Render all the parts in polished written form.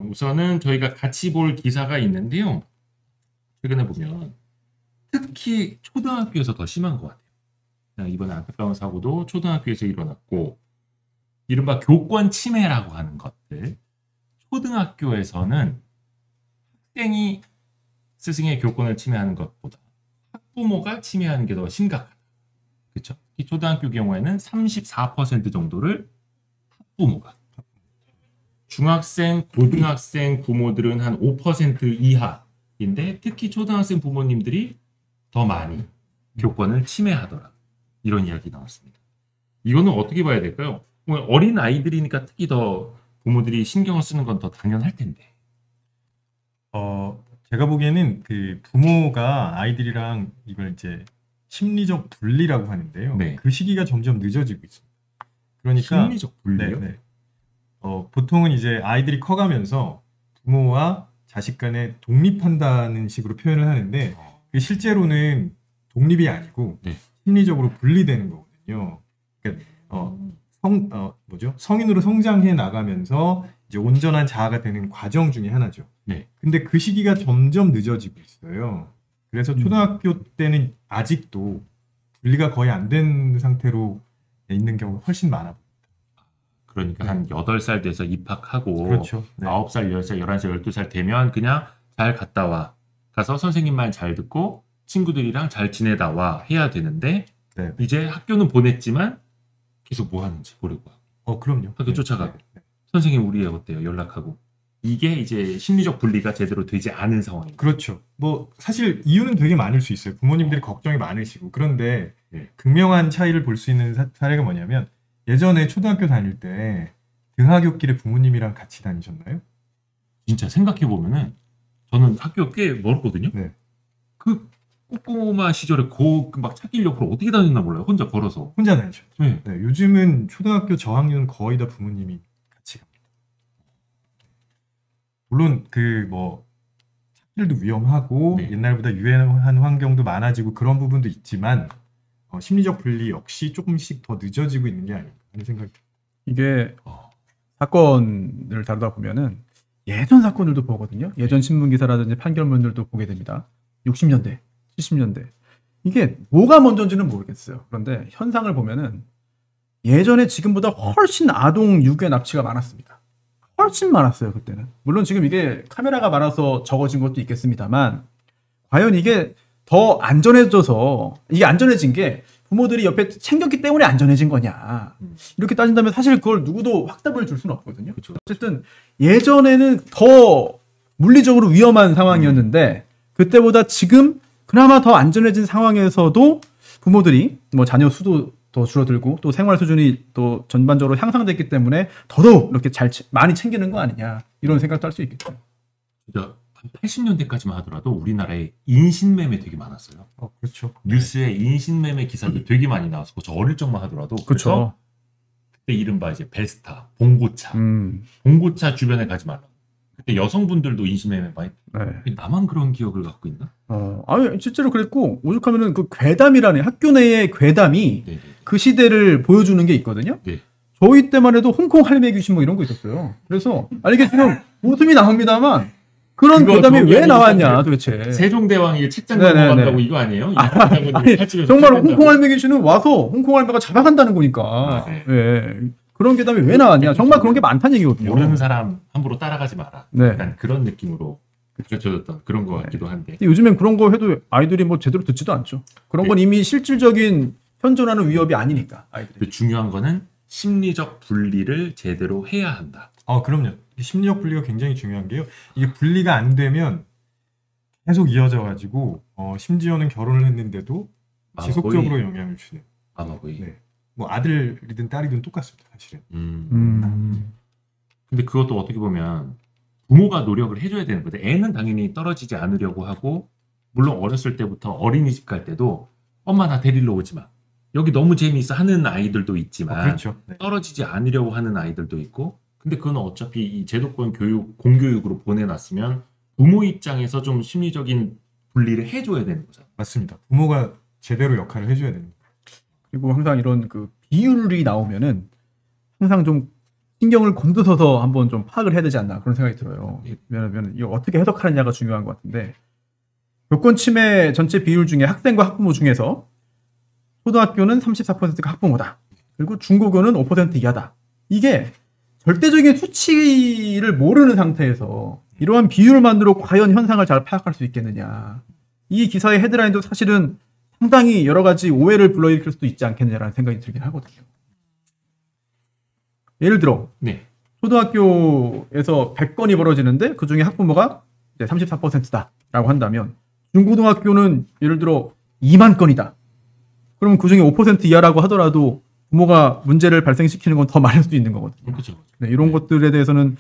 우선은 저희가 같이 볼 기사가 있는데요. 최근에 보면 특히 초등학교에서 더 심한 것 같아요. 이번에 안타까운 사고도 초등학교에서 일어났고, 이른바 교권 침해라고 하는 것들. 초등학교에서는 학생이 스승의 교권을 침해하는 것보다 학부모가 침해하는 게 더 심각하다. 그렇죠? 이 초등학교 경우에는 34% 정도를 학부모가, 중학생, 고등학생 부모들은 한 5% 이하인데 특히 초등학생 부모님들이 더 많이 교권을 침해하더라. 이런 이야기 나왔습니다. 이거는 어떻게 봐야 될까요? 어린 아이들이니까 특히 더 부모들이 신경을 쓰는 건 더 당연할 텐데. 제가 보기에는 그 부모가 아이들이랑 이걸 이제 심리적 분리라고 하는데요. 네. 그 시기가 점점 늦어지고 있습니다. 그러니까 심리적 분리요? 네. 보통은 이제 아이들이 커가면서 부모와 자식 간에 독립한다는 식으로 표현을 하는데 실제로는 독립이 아니고 네. 심리적으로 분리되는 거거든요. 그러니까 성인으로 성장해 나가면서 이제 온전한 자아가 되는 과정 중에 하나죠. 네. 근데 그 시기가 점점 늦어지고 있어요. 그래서 초등학교 때는 아직도 분리가 거의 안 된 상태로 있는 경우가 훨씬 많아. 그러니까 한 8살 돼서 입학하고 그렇죠. 네. 9살, 10살, 11살, 12살 되면 그냥 잘 갔다 와. 가서 선생님 말 잘 듣고 친구들이랑 잘 지내다 와 해야 되는데 네. 이제 학교는 보냈지만 계속 뭐 하는지 모르고 그럼요. 학교 쫓아가고 선생님 우리 애 어때요? 연락하고 이게 이제 심리적 분리가 제대로 되지 않은 상황입니다. 그렇죠. 뭐 사실 이유는 되게 많을 수 있어요. 부모님들이 걱정이 많으시고 그런데 네. 극명한 차이를 볼 수 있는 사례가 뭐냐면 예전에 초등학교 다닐 때 등하굣길에 부모님이랑 같이 다니셨나요? 진짜 생각해 보면은 저는 학교 꽤 멀었거든요. 네. 그 꼬꼬마 시절에 막 찾길 옆으로 어떻게 다녔나 몰라요. 혼자 걸어서. 혼자 다니셨죠. 네. 네, 요즘은 초등학교 저학년 거의 다 부모님이 같이 갑니다. 물론 그 뭐 찾길도 위험하고 네. 옛날보다 유해한 환경도 많아지고 그런 부분도 있지만 심리적 분리 역시 조금씩 더 늦어지고 있는 게 아닌가 하는 생각이 듭니다. 이게 사건을 다루다 보면은 예전 사건들도 보거든요. 예전 신문 기사라든지 판결문들도 보게 됩니다. 60년대, 70년대. 이게 뭐가 먼저인지는 모르겠어요. 그런데 현상을 보면은 예전에 지금보다 훨씬 아동 유괴 납치가 많았습니다. 훨씬 많았어요, 그때는. 물론 지금 이게 카메라가 많아서 적어진 것도 있겠습니다만 과연 이게 더 안전해져서 이게 안전해진 게 부모들이 옆에 챙겼기 때문에 안전해진 거냐. 이렇게 따진다면 사실 그걸 누구도 확답을 줄 수는 없거든요. 그쵸. 어쨌든 예전에는 더 물리적으로 위험한 상황이었는데 그때보다 지금 그나마 더 안전해진 상황에서도 부모들이 뭐 자녀 수도 더 줄어들고 또 생활 수준이 또 전반적으로 향상됐기 때문에 더더욱 이렇게 많이 챙기는 거 아니냐 이런 생각도 할 수 있겠죠. 진짜 한 80년대까지만 하더라도 우리나라에 인신매매 되게 많았어요. 그렇죠. 뉴스에 인신매매 기사들 되게 많이 나왔고 저 어릴 적만 하더라도 그래서 그때 이른바 이제 베스타, 봉고차, 봉고차 주변에 가지 말라. 그때 여성분들도 인신매매 많이. 네. 나만 그런 기억을 갖고 있나? 아니 실제로 그랬고 오죽하면은 그 괴담이라는 학교 내의 괴담이 네네. 그 시대를 보여주는 게 있거든요. 네. 저희 때만 해도 홍콩 할매 귀신 뭐 이런 거 있었어요. 그래서 이게 지금 웃음이 나옵니다만 그런 괴담이 왜 나왔냐 도대체. 세종대왕이 책장 넘어간다고 이거 아니에요? 아니, 정말 홍콩 할매 귀신은 와서 홍콩 할매가 잡아간다는 거니까. 네. 그런 괴담이 왜 나왔냐. 정말 그런 게 많다는 얘기거든요. 모르는 사람 함부로 따라가지 마라. 네. 약간 그런 느낌으로 펼쳐졌던 그런 것 같기도 한데. 요즘엔 그런 거 해도 아이들이 뭐 제대로 듣지도 않죠. 그런 건 이미 실질적인 현존하는 위협이 아니니까 아이들이. 중요한 거는 심리적 분리를 제대로 해야 한다. 그럼요. 심리적 분리가 굉장히 중요한 게요. 이게 분리가 안 되면 계속 이어져 가지고 심지어는 결혼을 했는데도 지속적으로 영향을 주는. 아마 거의. 네. 뭐 아들이든 딸이든 똑같습니다, 사실은. 근데 그것도 어떻게 보면 부모가 노력을 해줘야 되는 거데 애는 당연히 떨어지지 않으려고 하고 물론 어렸을 때부터 어린이집 갈 때도 엄마 나 데리러 오지 마. 여기 너무 재미있어 하는 아이들도 있지만 그렇죠. 네. 떨어지지 않으려고 하는 아이들도 있고 근데 그건 어차피 이 제도권 교육, 공교육으로 보내놨으면 부모 입장에서 좀 심리적인 분리를 해줘야 되는 거죠. 맞습니다. 부모가 제대로 역할을 해줘야 됩니다. 그리고 항상 이런 그 비율이 나오면은 항상 좀 신경을 곤두서서 한번 좀 파악을 해야 되지 않나 그런 생각이 들어요. 예. 왜냐하면 이거 어떻게 해석하느냐가 중요한 것 같은데 교권 침해 전체 비율 중에 학생과 학부모 중에서 초등학교는 34%가 학부모다. 그리고 중고교는 5% 이하다. 이게 절대적인 수치를 모르는 상태에서 이러한 비율만으로 과연 현상을 잘 파악할 수 있겠느냐. 이 기사의 헤드라인도 사실은 상당히 여러 가지 오해를 불러일으킬 수도 있지 않겠느냐라는 생각이 들긴 하거든요. 예를 들어 네. 초등학교에서 100건이 벌어지는데 그중에 학부모가 34%다라고 한다면 중고등학교는 예를 들어 2만 건이다. 그러면 그중에 5% 이하라고 하더라도 부모가 문제를 발생시키는 건 더 많을 수도 있는 거거든요. 그렇죠. 네, 이런 것들에 대해서는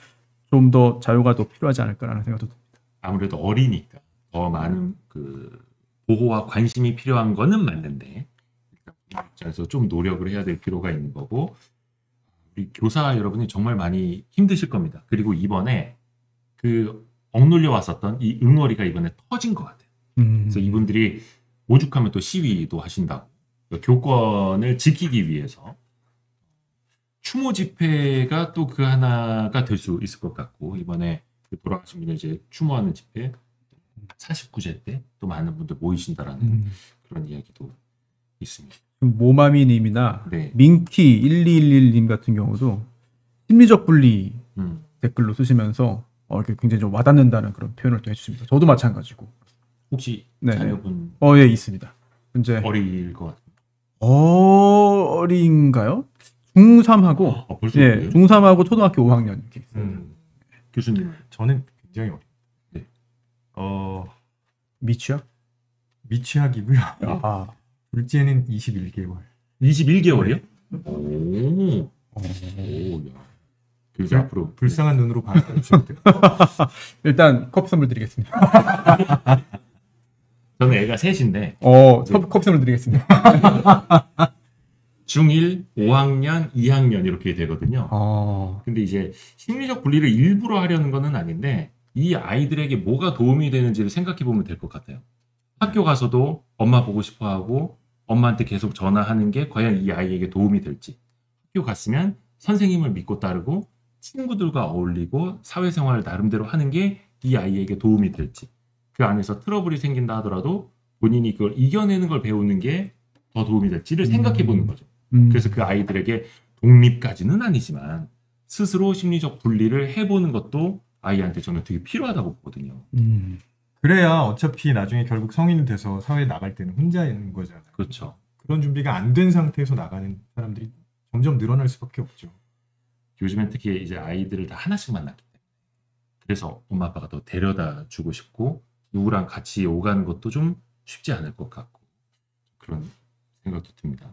좀 더 자유가 더 필요하지 않을까라는 생각도 듭니다. 아무래도 어리니까 더 많은 그 보호와 관심이 필요한 거는 맞는데 부모 입장에서 좀 노력을 해야 될 필요가 있는 거고 우리 교사 여러분이 정말 많이 힘드실 겁니다. 그리고 이번에 그 억눌려 왔었던 이 응어리가 이번에 터진 것 같아요. 그래서 이분들이 오죽하면 또 시위도 하신다고 교권을 지키기 위해서 추모 집회가 또 그 하나가 될 수 있을 것 같고 이번에 돌아가신 분들 이제 추모하는 집회 49제 때 또 많은 분들 모이신다라는 그런 이야기도 있습니다. 모마미님이나 네. 민키 1211님 같은 경우도 심리적 분리 음. 댓글로 쓰시면서 이렇게 굉장히 좀 와닿는다는 그런 표현을 또 해주십니다. 저도 마찬가지고. 혹시 네네. 자녀분 예, 있습니다. 현재 어릴 것 같아요. 어린가요? 중3하고 벌써 예, 그래요? 중3하고 초등학교 5학년 이렇게 있어요. 교수님 저는 굉장히 어려요. 네. 미취학? 미취학이고요. 아, 둘째는 21개월. 21개월이요? 오. 야. 그 이제 앞으로 불쌍한 눈으로 바라봐주셔도 돼요. 일단 커피 선물 드리겠습니다. 저는 애가 셋인데 커피 선물 드리겠습니다. 중1, 5학년, 2학년 이렇게 되거든요. 아, 근데 이제 심리적 분리를 일부러 하려는 거는 아닌데 이 아이들에게 뭐가 도움이 되는지를 생각해 보면 될 것 같아요. 학교 가서도 엄마 보고 싶어 하고 엄마한테 계속 전화하는 게 과연 이 아이에게 도움이 될지. 학교 갔으면 선생님을 믿고 따르고 친구들과 어울리고 사회생활을 나름대로 하는 게 이 아이에게 도움이 될지. 그 안에서 트러블이 생긴다 하더라도 본인이 그걸 이겨내는 걸 배우는 게 더 도움이 될지를 생각해 보는 거죠. 그래서 그 아이들에게 독립까지는 아니지만 스스로 심리적 분리를 해보는 것도 아이한테 저는 되게 필요하다고 보거든요. 그래야 어차피 나중에 결국 성인이 돼서 사회에 나갈 때는 혼자 있는 거잖아요. 그렇죠. 그런 준비가 안 된 상태에서 나가는 사람들이 점점 늘어날 수밖에 없죠. 요즘엔 특히 이제 아이들을 다 하나씩 만났기 때문에 그래서 엄마 아빠가 더 데려다 주고 싶고 누구랑 같이 오가는 것도 좀 쉽지 않을 것 같고 그런 생각도 듭니다.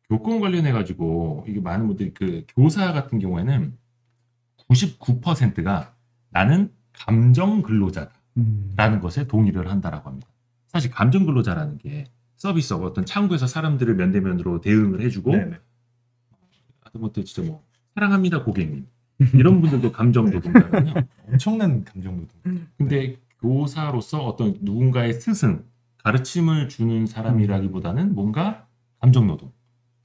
교권 관련해 가지고 이게 많은 분들이 그 교사 같은 경우에는 99%가 나는 감정 근로자다라는 것에 동의를 한다라고 합니다. 사실 감정 근로자라는 게 서비스업 어떤 창구에서 사람들을 면대면으로 대응을 해주고 하다못해 진짜 뭐 사랑합니다 고객님 이런 분들도 감정 노동자거든요. 엄청난 감정 노동. 근데 교사로서 어떤 누군가의 스승 가르침을 주는 사람이라기보다는 뭔가 감정 노동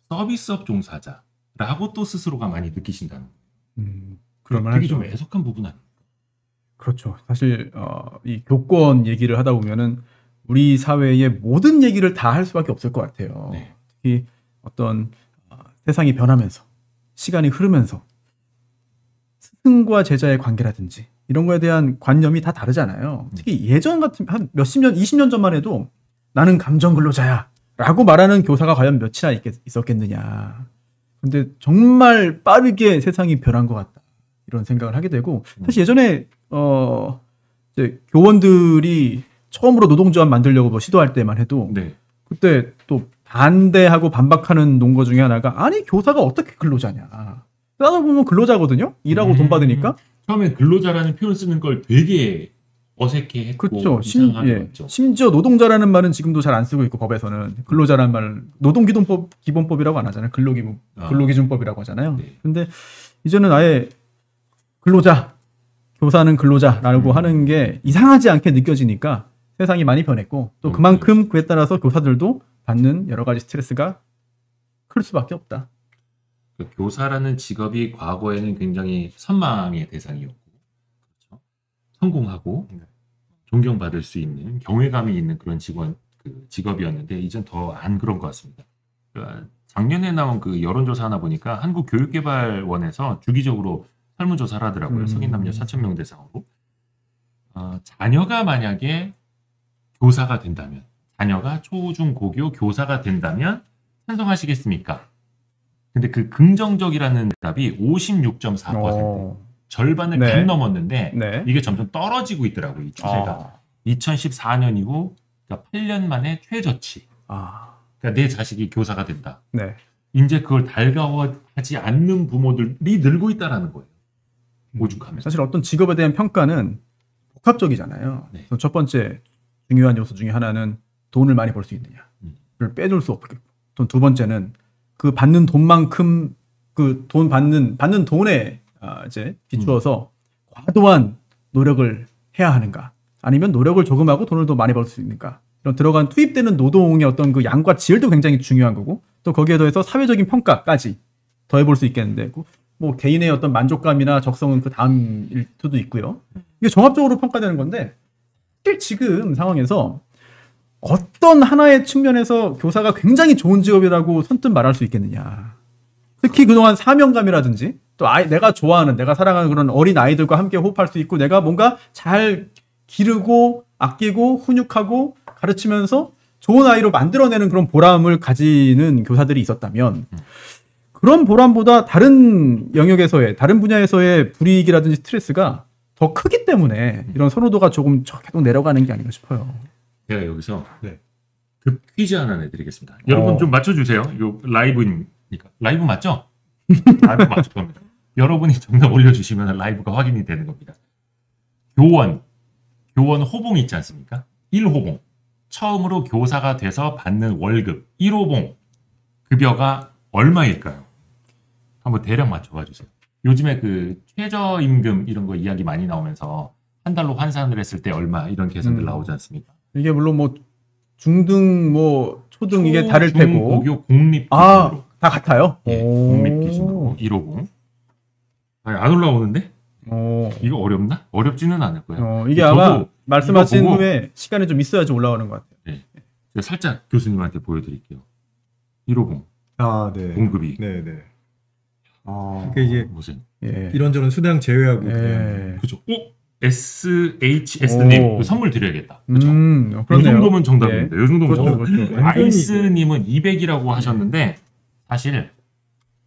서비스업 종사자라고 또 스스로가 많이 느끼신다는 거예요. 그러면 되게 좀 애석한 부분 아니에요? 그렇죠. 사실 이 교권 얘기를 하다 보면은 우리 사회의 모든 얘기를 다 할 수밖에 없을 것 같아요. 네. 특히 어떤 세상이 변하면서 시간이 흐르면서 스승과 제자의 관계라든지 이런 거에 대한 관념이 다 다르잖아요. 특히 예전 같은 한 몇십 년, 20년 전만 해도 나는 감정 근로자야 라고 말하는 교사가 과연 몇이나 있었겠느냐. 근데 정말 빠르게 세상이 변한 것 같다. 이런 생각을 하게 되고 사실 예전에 이제 교원들이 처음으로 노동조합 만들려고 뭐 시도할 때만 해도 네. 그때 또 반대하고 반박하는 논거 중에 하나가 아니 교사가 어떻게 근로자냐. 따져보면 근로자거든요. 일하고 돈 받으니까. 처음에 근로자라는 표현 쓰는 걸 되게 어색해했고 그렇죠. 이상하게 봤죠. 심지어 노동자라는 말은 지금도 잘 안 쓰고 있고 법에서는 근로자라는 말을 기본법이라고 안 하잖아요. 근로기준법이라고 하잖아요. 네. 근데 이제는 아예 근로자, 교사는 근로자라고 하는 게 이상하지 않게 느껴지니까 세상이 많이 변했고 또 그만큼 그에 따라서 교사들도 받는 여러 가지 스트레스가 클 수밖에 없다. 그러니까 교사라는 직업이 과거에는 굉장히 선망의 대상이었고, 그렇죠? 성공하고 네. 존경받을 수 있는 경외감이 있는 그런 직업이었는데 이젠 더 안 그런 것 같습니다. 그러니까 작년에 나온 그 여론조사 하나 보니까 한국교육개발원에서 주기적으로 설문조사를 하더라고요. 성인 남녀 4,000명 대상으로. 자녀가 만약에 교사가 된다면, 자녀가 초중고교 교사가 된다면 찬성하시겠습니까? 근데 그 긍정적이라는 답이 56.4%, 절반을 네. 반 넘었는데 네. 이게 점점 떨어지고 있더라고요. 이 추세가. 2014년이고 그러니까 8년 만에 최저치. 그러니까 내 자식이 교사가 된다. 네. 이제 그걸 달가워하지 않는 부모들이 늘고 있다라는 거예요. 오죽하면. 사실 어떤 직업에 대한 평가는 복합적이잖아요. 네. 그래서 첫 번째 중요한 요소 중에 하나는 돈을 많이 벌 수 있느냐를 빼둘 수 없겠고, 또 두 번째는 그 받는 돈만큼 그 돈 받는 돈에 이제 비추어서 과도한 노력을 해야 하는가, 아니면 노력을 조금 하고 돈을 더 많이 벌 수 있는가, 이런 들어간 투입되는 노동의 어떤 그 양과 질도 굉장히 중요한 거고, 또 거기에 더해서 사회적인 평가까지 더해볼 수 있겠는데, 뭐 개인의 어떤 만족감이나 적성은 그 다음일 수도 있고요. 이게 종합적으로 평가되는 건데, 사실 지금 상황에서 어떤 하나의 측면에서 교사가 굉장히 좋은 직업이라고 선뜻 말할 수 있겠느냐. 특히 그동안 사명감이라든지 또 내가 좋아하는, 내가 사랑하는 그런 어린 아이들과 함께 호흡할 수 있고, 내가 뭔가 잘 기르고 아끼고 훈육하고 가르치면서 좋은 아이로 만들어내는 그런 보람을 가지는 교사들이 있었다면, 그런 보람보다 다른 영역에서의, 다른 분야에서의 불이익이라든지 스트레스가 더 크기 때문에 이런 선호도가 조금 계속 내려가는 게 아닌가 싶어요. 제가 여기서 네. 급 퀴즈 하나 내드리겠습니다. 여러분 좀 맞춰주세요. 이거 라이브니까. 라이브 맞죠? 라이브 맞을 겁니다. 여러분이 정답 올려주시면 라이브가 확인이 되는 겁니다. 교원 호봉 있지 않습니까? 1호봉. 처음으로 교사가 돼서 받는 월급 1호봉 급여가 얼마일까요? 한번 대략 맞춰봐 주세요. 요즘에 그 최저임금 이런 거 이야기 많이 나오면서 한 달로 환산을 했을 때 얼마 이런 계산들 나오지 않습니까? 이게 물론 뭐 중등, 뭐 초등 이게 다를 테고. 고교 공립 기준으로. 다 같아요? 예, 공립 기준으로 150. 안 올라오는데? 이거 어렵나? 어렵지는 않을 거예요. 이게 아마 말씀하신 후에 시간이 좀 있어야지 올라오는 것 같아요. 네. 제가 살짝 교수님한테 보여드릴게요. 150. 네. 공급이. 네네. 그러니까 이게 무슨 이런저런 수당 제외하고 그냥. 그죠? SHS님 선물 드려야겠다. 그렇죠? 이 정도면 정답입니다. 이 정도면 정답. 아이스님은 200이라고 하셨는데 사실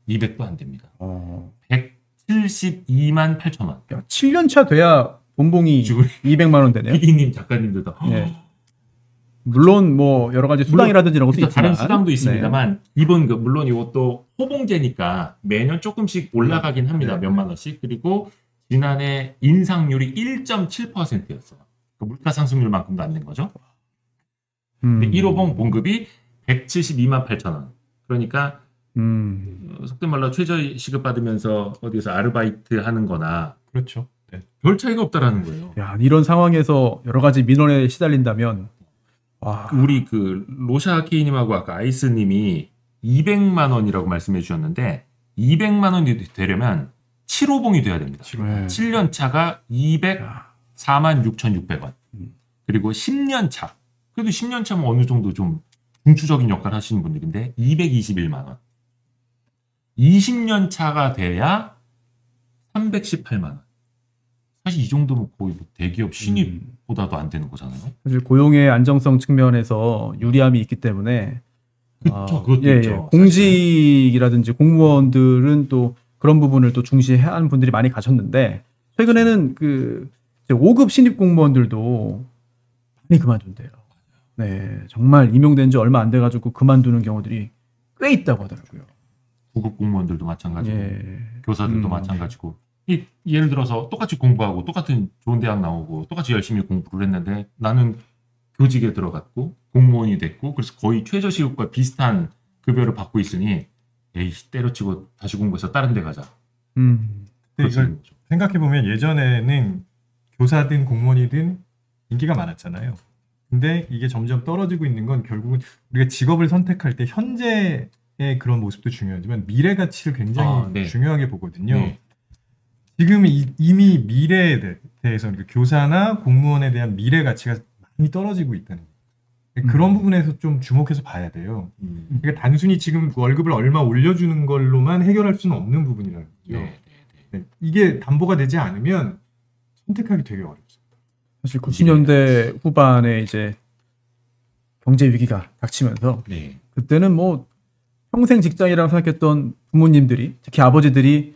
200도 안 됩니다. 172만 8천 원. 7년 차 돼야 본봉이 200만 원 되네요. PD님, 작가님들도. 물론 뭐 여러 가지 수당이라든지 이런 것도 있지만 다른 수당도 있습니다만 기본 물론 이것도 호봉제니까 매년 조금씩 올라가긴 합니다. 몇만 원씩. 그리고 지난해 인상률이 1.7%였어요. 그 물가 상승률만큼도 안 된 거죠. 근데 1호봉 봉급이 172만 8천 원. 그러니까 속된 말로 최저 시급 받으면서 어디서 아르바이트 하는 거나 그렇죠. 네. 별 차이가 없다라는 거예요. 야, 이런 상황에서 여러 가지 민원에 시달린다면 우리 그 로샤 K님하고 아까 아이스님이 200만 원이라고 말씀해 주셨는데 200만 원이 되려면 7호봉이 돼야 됩니다. 7년 차가 204만 6,600원. 그리고 10년 차. 그래도 10년 차면 어느 정도 좀 중추적인 역할을 하시는 분들인데 221만 원. 20년 차가 돼야 318만 원. 사실 이 정도면 거의 뭐 대기업 신입보다도 안 되는 거잖아요. 사실 고용의 안정성 측면에서 유리함이 있기 때문에 그것도 있죠. 공직이라든지 공무원들은 또 그런 부분을 또 중시하는 분들이 많이 가셨는데 최근에는 그 5급 신입 공무원들도 많이 그만둔대요. 네, 정말 임용된 지 얼마 안 돼가지고 그만두는 경우들이 꽤 있다고 하더라고요. 9급 공무원들도 마찬가지고 교사들도 마찬가지고 예를 들어서 똑같이 공부하고 똑같은 좋은 대학 나오고 똑같이 열심히 공부를 했는데 나는 교직에 들어갔고 공무원이 됐고 그래서 거의 최저시급과 비슷한 급여를 받고 있으니 에이 때려치고 다시 공부해서 다른 데 가자. 이걸 생각해보면 예전에는 교사든 공무원이든 인기가 많았잖아요. 근데 이게 점점 떨어지고 있는 건 결국은 우리가 직업을 선택할 때 현재 그런 모습도 중요하지만 미래 가치를 굉장히 네. 중요하게 보거든요. 네. 지금 이미 미래에 대해서 그러니까 교사나 공무원에 대한 미래 가치가 많이 떨어지고 있다는 거예요. 그런 부분에서 좀 주목해서 봐야 돼요. 그러니까 단순히 지금 월급을 얼마 올려주는 걸로만 해결할 수는 없는 부분이라는 거죠. 네. 네. 이게 담보가 되지 않으면 선택하기 되게 어렵습니다. 사실 90년대 후반에 이제 경제 위기가 닥치면서 네. 그때는 뭐 평생 직장이라고 생각했던 부모님들이 특히 아버지들이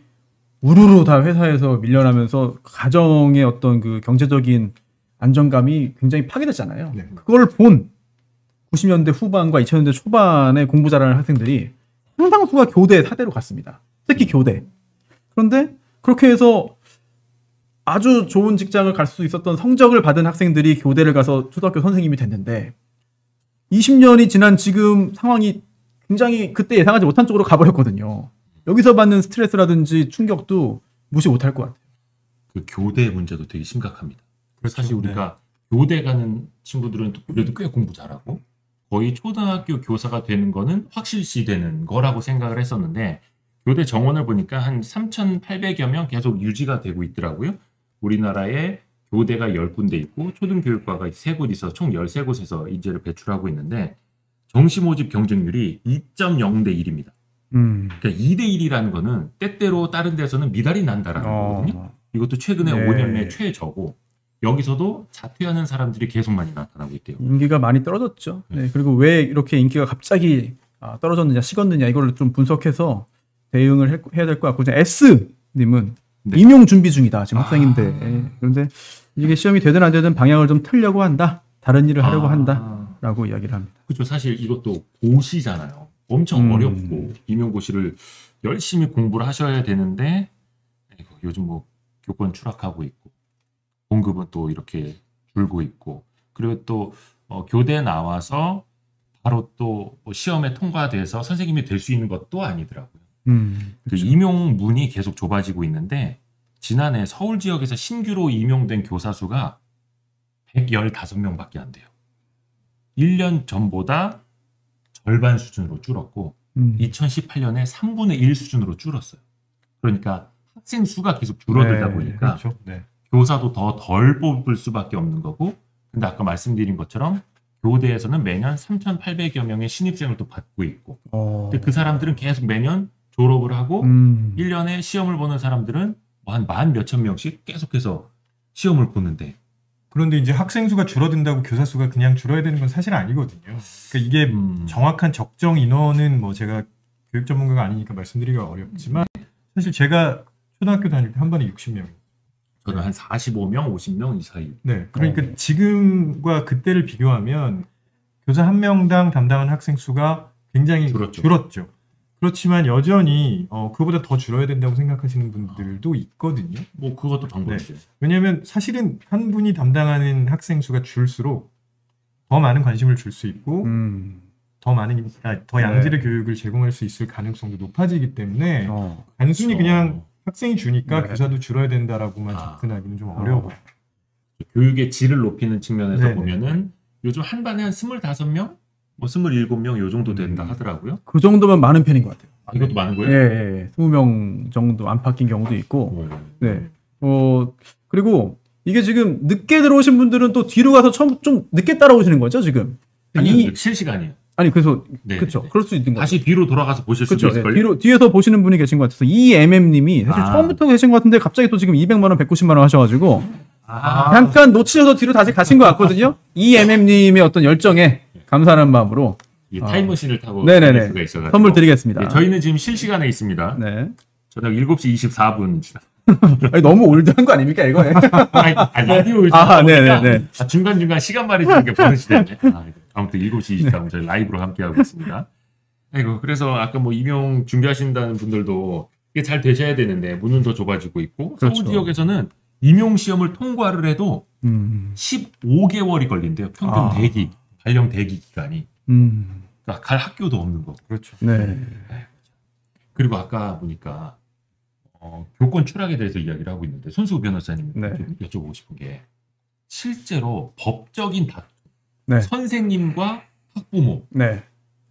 우르르 다 회사에서 밀려나면서 가정의 어떤 그 경제적인 안정감이 굉장히 파괴됐잖아요. 네. 그걸 본 90년대 후반과 2000년대 초반에 공부 잘하는 학생들이 상당수가 교대 사대로 갔습니다. 특히 교대. 그런데 그렇게 해서 아주 좋은 직장을 갈 수 있었던 성적을 받은 학생들이 교대를 가서 초등학교 선생님이 됐는데 20년이 지난 지금 상황이 굉장히 그때 예상하지 못한 쪽으로 가버렸거든요. 여기서 받는 스트레스라든지 충격도 무시 못할 것 같아요. 그 교대 문제도 되게 심각합니다. 그렇죠. 사실 우리가 교대 가는 친구들은 그래도 꽤 공부 잘하고 거의 초등학교 교사가 되는 거는 확실시 되는 거라고 생각을 했었는데 교대 정원을 보니까 한 3,800여 명 계속 유지가 되고 있더라고요. 우리나라에 교대가 10군데 있고 초등교육과가 3곳 있어서 총 13곳에서 인재를 배출하고 있는데 정시 모집 경쟁률이 2.0대 1입니다. 그러니까 2대 1이라는 거는 때때로 다른 데서는 미달이 난다라는 거거든요. 이것도 최근에 네. 5년 내 최저고 여기서도 자퇴하는 사람들이 계속 많이 나타나고 있대요. 인기가 많이 떨어졌죠. 네, 그리고 왜 이렇게 인기가 갑자기 떨어졌느냐, 식었느냐 이걸 좀 분석해서 대응을 해야 될 것 같고 S님은 네. 임용 준비 중이다 지금 학생인데 그런데 이게 시험이 되든 안 되든 방향을 좀 틀려고 한다, 다른 일을 하려고 한다라고 이야기를 합니다. 그렇죠. 사실 이것도 고시잖아요. 엄청 음. 어렵고 임용고시를 열심히 공부를 하셔야 되는데 아이고, 요즘 뭐 교권 추락하고 있고 공급은 또 이렇게 줄고 있고 그리고 또 교대 나와서 바로 또뭐 시험에 통과돼서 선생님이 될 수 있는 것도 아니더라고요. 그 그렇죠. 임용 문이 계속 좁아지고 있는데 지난해 서울 지역에서 신규로 임용된 교사 수가 115명밖에 안 돼요. 1년 전보다 절반 수준으로 줄었고 2018년에 3분의 1 수준으로 줄었어요. 그러니까 학생 수가 계속 줄어들다 네, 보니까 그렇죠. 네. 교사도 더 덜 뽑을 수밖에 없는 거고 근데 아까 말씀드린 것처럼 교대에서는 매년 3,800여 명의 신입생을 또 받고 있고 근데 그 사람들은 계속 매년 졸업을 하고 1년에 시험을 보는 사람들은 한 만 몇천 명씩 계속해서 시험을 보는데 그런데 이제 학생 수가 줄어든다고 교사 수가 그냥 줄어야 되는 건 사실 아니거든요. 그러니까 이게 정확한 적정 인원은 뭐 제가 교육 전문가가 아니니까 말씀드리기가 어렵지만 사실 제가 초등학교 다닐 때 한 번에 60명. 저는 한 45명, 50명 이 사이. 네. 그러니까 지금과 그때를 비교하면 교사 한 명당 담당하는 학생 수가 굉장히 줄었죠. 그렇지만 여전히 그보다 더 줄어야 된다고 생각하시는 분들도 있거든요. 뭐 그것도 방법이죠. 왜냐하면 사실은 한 분이 담당하는 학생 수가 줄수록 더 많은 관심을 줄 수 있고 더 많은 더 양질의 교육을 제공할 수 있을 가능성도 높아지기 때문에 단순히 그냥 학생이 주니까 교사도 줄어야 된다라고만 접근하기는 좀 어려워요. 교육의 질을 높이는 측면에서 네네. 보면은 요즘 한 반에 한 25명, 뭐 27명 요 정도 된다 하더라고요. 그 정도면 많은 편인 것 같아요. 이것도 많은 거예요? 예. 20명 정도 안팎인 경우도 있고. 네. 그리고 이게 지금 늦게 들어오신 분들은 또 뒤로 가서 처음 좀 늦게 따라오시는 거죠, 지금? 아니요, 실시간이에요. 아니, 그래서 네. 그렇죠. 그럴 수 있는 거죠. 다시 뒤로 돌아가서 보실 수도 그렇죠. 있을걸요? 뒤에서 보시는 분이 계신 것 같아서 EMM님이 사실 처음부터 계신 것 같은데 갑자기 또 지금 200만 원, 190만 원 하셔가지고 잠깐 놓치셔서 뒤로 다시 가신 것 같거든요. EMM님의 어떤 열정에 감사하는 마음으로 타임머신을 타고 네네네. 갈 수가 있어가지고. 선물 드리겠습니다. 네, 저희는 지금 실시간에 있습니다. 네. 저녁 7시 24분 지나. 아니, 너무 올드한 거 아닙니까 이거? 라디오 네네네. 중간중간 시간 말해주는 게 버릇이 됐네. 아무튼 7시 24분 저희 라이브로 함께하고 있습니다. 아이고, 그래서 아까 뭐 임용 준비하신다는 분들도 이게 잘 되셔야 되는데 문은 더 좁아지고 있고 그렇죠. 서울 지역에서는 임용 시험을 통과를 해도 15개월이 걸린대요. 평균 대기, 발령 대기 기간이. 그러니까 갈 학교도 없는 거고. 그렇죠. 네. 그리고 아까 보니까 교권 추락에 대해서 이야기를 하고 있는데 손수호 변호사님 네. 좀 여쭤보고 싶은 게 실제로 법적인 다툼, 네. 선생님과 학부모 네.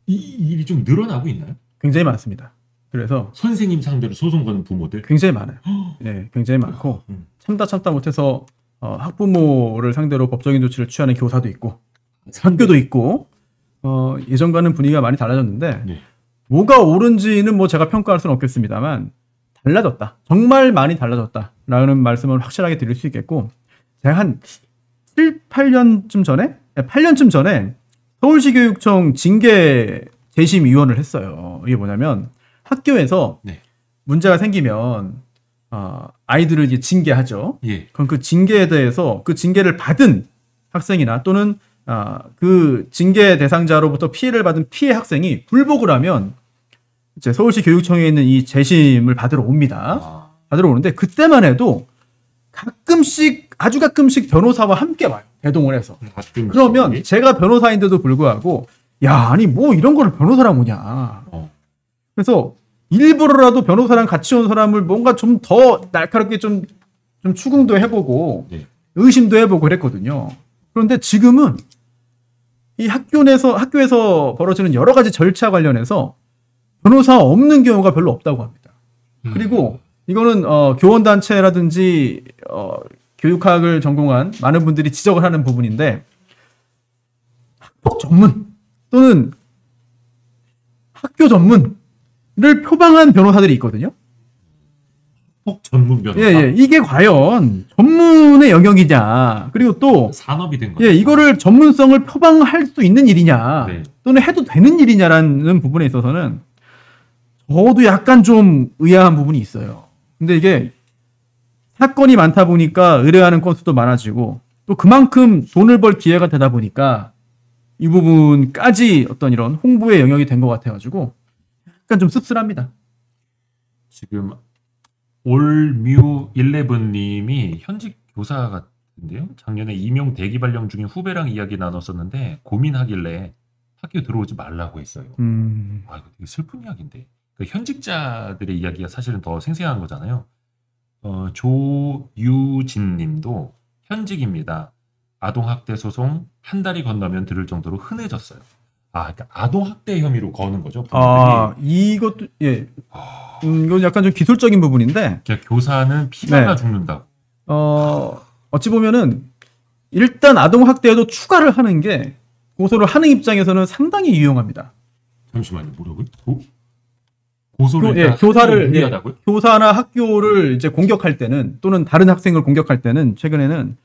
이 일이 좀 늘어나고 있나요? 굉장히 많습니다. 그래서 선생님 상대로 소송 거는 부모들 굉장히 많아요. 예, 굉장히 많고 참다 못해서 학부모를 상대로 법적인 조치를 취하는 교사도 있고 학교도 있고 예전과는 분위기가 많이 달라졌는데 네. 뭐가 옳은지는 뭐 제가 평가할 수는 없겠습니다만 달라졌다. 정말 많이 달라졌다라는 말씀을 확실하게 드릴 수 있겠고 제가 한 8년쯤 전에 서울시 교육청 징계 재심위원을 했어요. 이게 뭐냐면 학교에서 네. 문제가 생기면 아이들을 이제 징계하죠. 예. 그럼 그 징계에 대해서 그 징계를 받은 학생이나 또는 그 징계 대상자로부터 피해를 받은 피해 학생이 불복을 하면 이제 서울시 교육청에 있는 이 재심을 받으러 옵니다. 받으러 오는데 그때만 해도 아주 가끔씩 변호사와 함께 와요. 대동을 해서. 그러면 제가 변호사인데도 불구하고 아니 뭐 이런 거를 변호사랑 오냐. 그래서 일부러라도 변호사랑 같이 온 사람을 뭔가 좀 더 날카롭게 좀 추궁도 해보고 네. 의심도 해보고 그랬거든요. 그런데 지금은 이 학교에서 벌어지는 여러 가지 절차 관련해서 변호사 없는 경우가 별로 없다고 합니다. 그리고 이거는 교원단체라든지 교육학을 전공한 많은 분들이 지적을 하는 부분인데 학폭 전문 또는 학교 전문을 표방한 변호사들이 있거든요. 학폭 전문 변호사. 예, 이게 과연 전문의 영역이냐. 그리고 또 산업이 된 거죠. 이거를 전문성을 표방할 수 있는 일이냐. 네. 또는 해도 되는 일이냐라는 부분에 있어서는 저도 약간 좀 의아한 부분이 있어요. 근데 이게 사건이 많다 보니까 의뢰하는 건수도 많아지고 또 그만큼 돈을 벌 기회가 되다 보니까 이 부분까지 어떤 이런 홍보의 영역이 된 것 같아가지고 약간 좀 씁쓸합니다. 지금 올뮤11님이 현직 교사 같은데요. 작년에 임용 대기 발령 중인 후배랑 이야기 나눴었는데 고민하길래 학교 들어오지 말라고 했어요. 이거 되게 슬픈 이야기인데. 현직자들의 이야기가 사실은 더 생생한 거잖아요. 조유진 님도 현직입니다. 아동학대 소송 한 달이 건너면 들을 정도로 흔해졌어요. 그러니까 아동학대 혐의로 거는 거죠. 이것도 이건 약간 좀 기술적인 부분인데 교사는 피나가 죽는다고. 어찌 보면은 일단 아동학대에도 추가를 하는 게 고소를 하는 입장에서는 상당히 유용합니다. 잠시만요. 뭐라고요? 고소를 교사나 학교를 이제 공격할 때는 또는 다른 학생을 공격할 때는 최근에는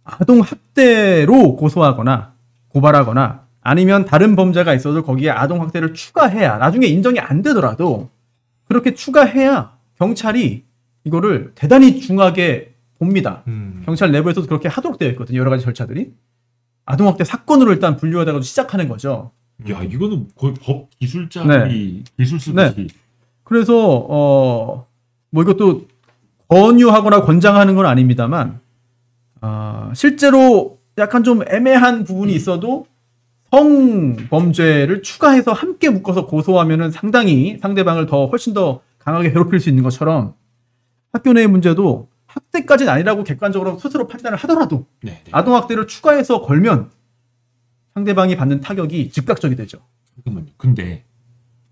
아동 학대로 고소하거나 고발하거나 아니면 다른 범죄가 있어도 거기에 아동 학대를 추가해야 나중에 인정이 안 되더라도 그렇게 추가해야 경찰이 이거를 대단히 중하게 봅니다. 경찰 내부에서도 그렇게 하도록 되어 있거든요. 여러 가지 절차들이. 아동 학대 사건으로 일단 분류하다가 시작하는 거죠. 이거는 거의 법 기술자들이 기술 쓰듯이. 그래서 뭐 이것도 권유하거나 권장하는 건 아닙니다만 실제로 약간 좀 애매한 부분이 있어도 성범죄를 추가해서 함께 묶어서 고소하면은 상당히 상대방을 훨씬 더 강하게 괴롭힐 수 있는 것처럼 학교 내의 문제도 학대까지는 아니라고 객관적으로 스스로 판단을 하더라도 아동학대를 추가해서 걸면 상대방이 받는 타격이 즉각적이 되죠. 잠깐만요. 근데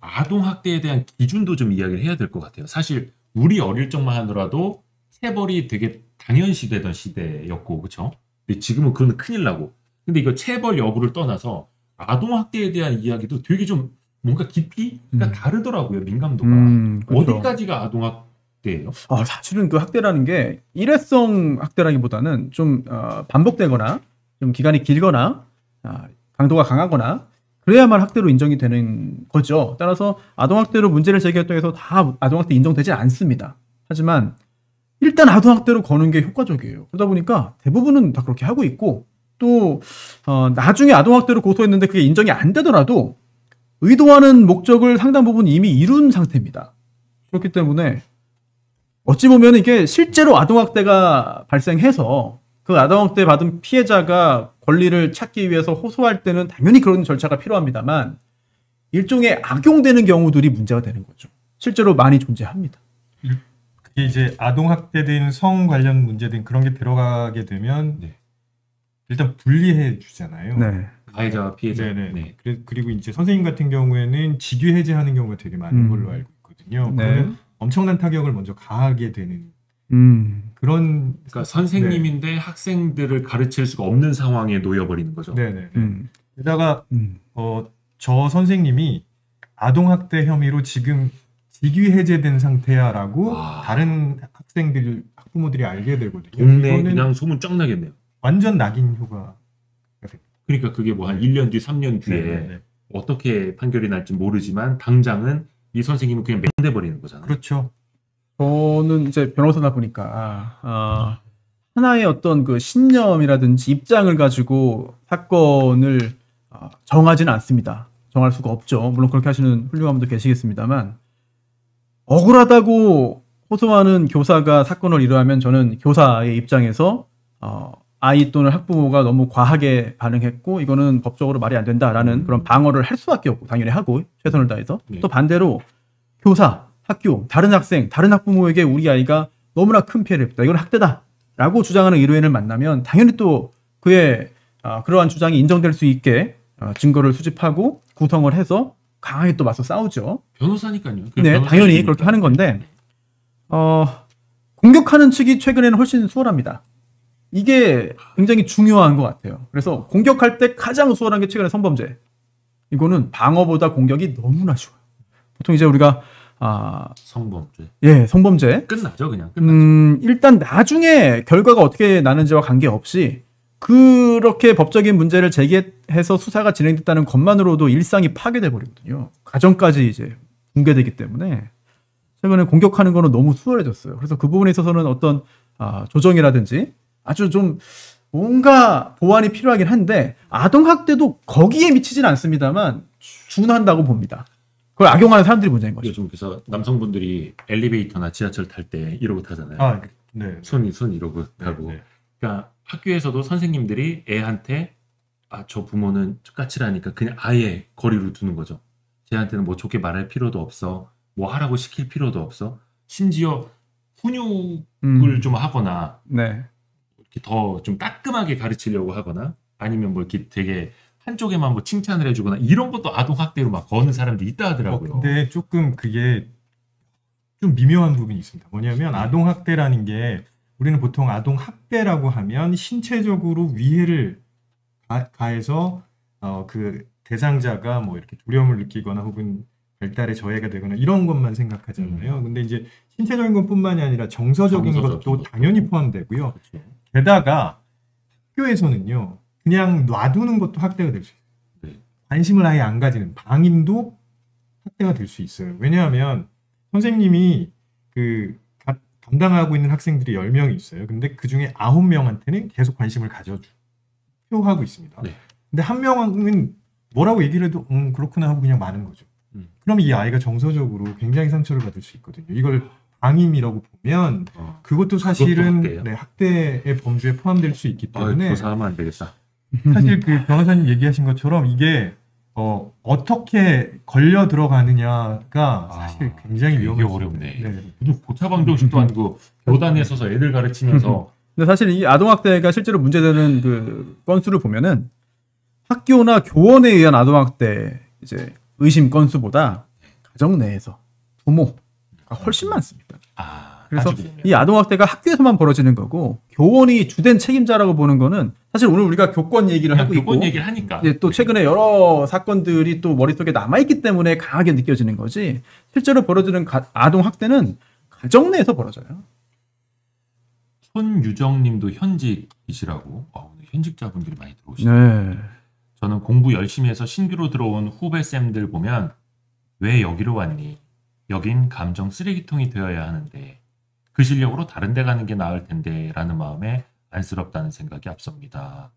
아동학대에 대한 기준도 좀 이야기를 해야 될 것 같아요. 사실 우리 어릴 적만 하더라도 체벌이 되게 당연시되던 시대였고 그렇죠? 근데 지금은 그건 큰일 나고. 근데 이거 체벌 여부를 떠나서 아동학대에 대한 이야기도 되게 좀 뭔가 깊이가 다르더라고요. 민감도가. 그렇죠. 어디까지가 아동학대예요? 사실은 그 학대라는 게 일회성 학대라기보다는 좀 반복되거나 좀 기간이 길거나 강도가 강하거나 그래야만 학대로 인정이 되는 거죠. 따라서 아동학대로 문제를 제기했다고 해서 다 아동학대 인정되지 않습니다. 하지만 일단 아동학대로 거는 게 효과적이에요. 그러다 보니까 대부분은 다 그렇게 하고 있고 또 나중에 아동학대로 고소했는데 그게 인정이 안 되더라도 의도하는 목적을 상당 부분 이미 이룬 상태입니다. 그렇기 때문에 어찌 보면 이게 실제로 아동학대가 발생해서 그 아동학대 받은 피해자가 권리를 찾기 위해서 호소할 때는 당연히 그런 절차가 필요합니다만 일종의 악용되는 경우들이 문제가 되는 거죠. 실제로 많이 존재합니다. 그게 이제 아동학대든 성 관련 문제든 그런 게 들어가게 되면 일단 분리해 주잖아요. 가해자와 피해자. 네네. 네. 그리고 이제 선생님 같은 경우에는 직위 해제하는 경우가 되게 많은 걸로 알고 있거든요. 네. 그러면 엄청난 타격을 먼저 가하게 되는 그런 그러니까 선생님인데 학생들을 가르칠 수가 없는 상황에 놓여버리는 거죠. 네네. 게다가 저 선생님이 아동학대 혐의로 지금 직위 해제된 상태야라고 다른 학생들 학부모들이 알게 되거든요. 동네 이거는 그냥 소문 쫙 나겠네요. 완전 낙인 효과. 그러니까 그게 뭐 한 1년 뒤, 3년 뒤에 네네네. 어떻게 판결이 날지 모르지만 당장은 이 선생님은 그냥 맹돼 버리는 거잖아요. 그렇죠. 저는 이제 변호사다 보니까 하나의 어떤 그 신념이라든지 입장을 가지고 사건을 정하지는 않습니다. 정할 수가 없죠. 물론 그렇게 하시는 훌륭한 분도 계시겠습니다만 억울하다고 호소하는 교사가 사건을 일어나면 저는 교사의 입장에서 아이 또는 학부모가 너무 과하게 반응했고 이거는 법적으로 말이 안 된다라는 그런 방어를 할 수밖에 없고 당연히 하고 최선을 다해서 또 반대로 교사, 학교, 다른 학생, 다른 학부모에게 우리 아이가 너무나 큰 피해를 입었다. 이건 학대다라고 주장하는 의료인을 만나면 당연히 또 그의 그러한 주장이 인정될 수 있게 증거를 수집하고 구성을 해서 강하게 또 맞서 싸우죠. 변호사니까요. 네, 당연히 그렇게 하는 건데 공격하는 측이 최근에는 훨씬 수월합니다. 이게 굉장히 중요한 것 같아요. 그래서 공격할 때 가장 수월한 게 최근에 성범죄. 이거는 방어보다 공격이 너무나 쉬워요. 보통 이제 우리가 성범죄. 예, 성범죄. 끝나죠, 그냥. 끝나죠. 일단 나중에 결과가 어떻게 나는지와 관계없이 그렇게 법적인 문제를 제기해서 수사가 진행됐다는 것만으로도 일상이 파괴돼 버리거든요. 가정까지 이제 붕괴되기 때문에 최근에 공격하는 거는 너무 수월해졌어요. 그래서 그 부분에 있어서는 어떤 조정이라든지 아주 좀 뭔가 보완이 필요하긴 한데 아동학대도 거기에 미치진 않습니다만 준한다고 봅니다. 그걸 악용하는 사람들이 문제인 거죠. 요즘 그래서 남성분들이 엘리베이터나 지하철 탈 때 이러고 타잖아요. 네. 손 이러고 타고. 네. 그러니까 학교에서도 선생님들이 애한테 저 부모는 까칠하니까 그냥 아예 거리로 두는 거죠. 쟤한테는 뭐 좋게 말할 필요도 없어. 뭐 하라고 시킬 필요도 없어. 심지어 훈육을 좀 하거나 네. 이렇게 더 좀 따끔하게 가르치려고 하거나 아니면 뭐 이렇게 되게 한쪽에만 뭐 칭찬을 해주거나 이런 것도 아동학대로 막 거는 사람들이 있다 하더라고요. 근데 조금 그게 좀 미묘한 부분이 있습니다. 뭐냐면 아동학대라는 게 우리는 보통 아동학대라고 하면 신체적으로 위해를 가해서 그 대상자가 뭐 이렇게 두려움을 느끼거나 혹은 발달에 저해가 되거나 이런 것만 생각하잖아요. 근데 이제 신체적인 것뿐만이 아니라 정서적인 것도 당연히 포함되고요. 그렇죠. 게다가 학교에서는요. 그냥 놔두는 것도 학대가 될 수 있어요. 네. 관심을 아예 안 가지는 방임도 학대가 될 수 있어요. 왜냐하면 선생님이 담당하고 있는 학생들이 10명이 있어요. 근데 그중에 9명한테는 계속 관심을 표하고 있습니다. 네. 근데 한 명은 뭐라고 얘기를 해도 그렇구나 하고 그냥 마는 거죠. 그럼 이 아이가 정서적으로 굉장히 상처를 받을 수 있거든요. 이걸 방임이라고 보면 그것도 사실은 학대의 범주에 포함될 수 있기 때문에 조사하면 안 되겠다. 사실 그 변호사님 얘기하신 것처럼 이게 어떻게 걸려 들어가느냐가 사실 굉장히 이게 위험해요. 어렵네. 무슨 고차방정식도 아니고 교단에 서서 애들 가르치면서. 근데 사실 이 아동학대가 실제로 문제되는 그 건수를 보면은 학교나 교원에 의한 아동학대 이제 의심 건수보다 가정 내에서 부모가 훨씬 많습니다. 그래서 이 아동학대가 학교에서만 벌어지는 거고 교원이 주된 책임자라고 보는 거는 사실 오늘 우리가 교권 얘기를 하고 있고 교권 얘기를 하니까 또 최근에 여러 사건들이 또 머릿속에 남아있기 때문에 강하게 느껴지는 거지 실제로 벌어지는 아동학대는 가정 내에서 벌어져요. 손유정님도 현직이시라고 오늘 현직자분들이 많이 들어오시네요. 네. 저는 공부 열심히 해서 신규로 들어온 후배쌤들 보면 왜 여기로 왔니? 여긴 감정 쓰레기통이 되어야 하는데 그 실력으로 다른 데 가는 게 나을 텐데 라는 마음에 안쓰럽다는 생각이 앞섭니다.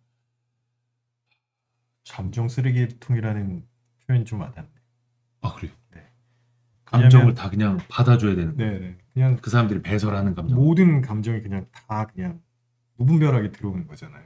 감정 쓰레기통이라는 표현이 좀 와닿네. 그래요? 네. 감정을 왜냐면, 다 그냥 받아줘야 되는 거예요. 네. 그냥 그 사람들이 배설하는 감정. 모든 감정이 그냥 다 그냥 무분별하게 들어오는 거잖아요.